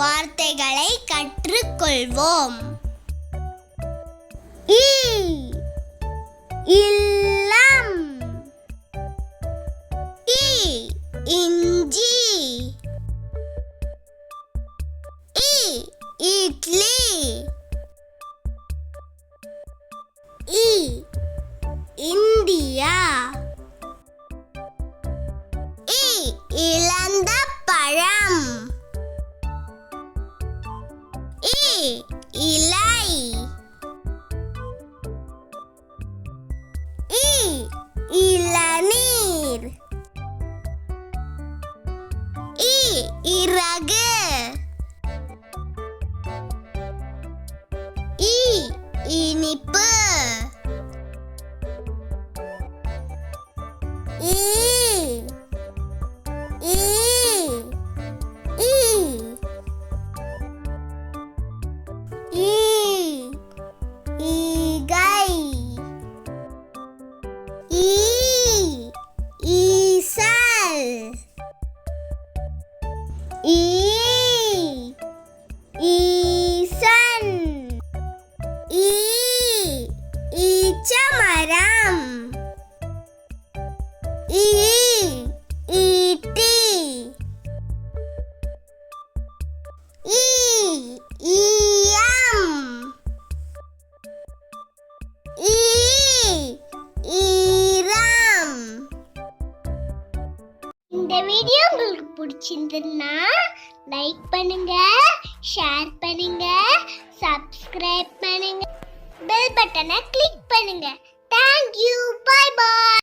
வார்த்தைகளை கற்றுக்கொள்வோம். இல்லம், இஞ்சி, இட்லி, இந்தியா, இழந்த பழம், இலை, இளநீர், இறகு, இனிப்பு, ஈகை, ஈசல், ஈசன், ஈச்சமரம், ஈட்டி, ஈயம், ஈரம். இந்த வீடியோ உங்களுக்கு பிடிச்சிருந்ததுன்னா லைக் பண்ணுங்க, ஷேர் பண்ணுங்க, சப்ஸ்கிரைப் பண்ணுங்க, பெல் பட்டனை கிளிக் பண்ணுங்க. Thank you. Bye bye.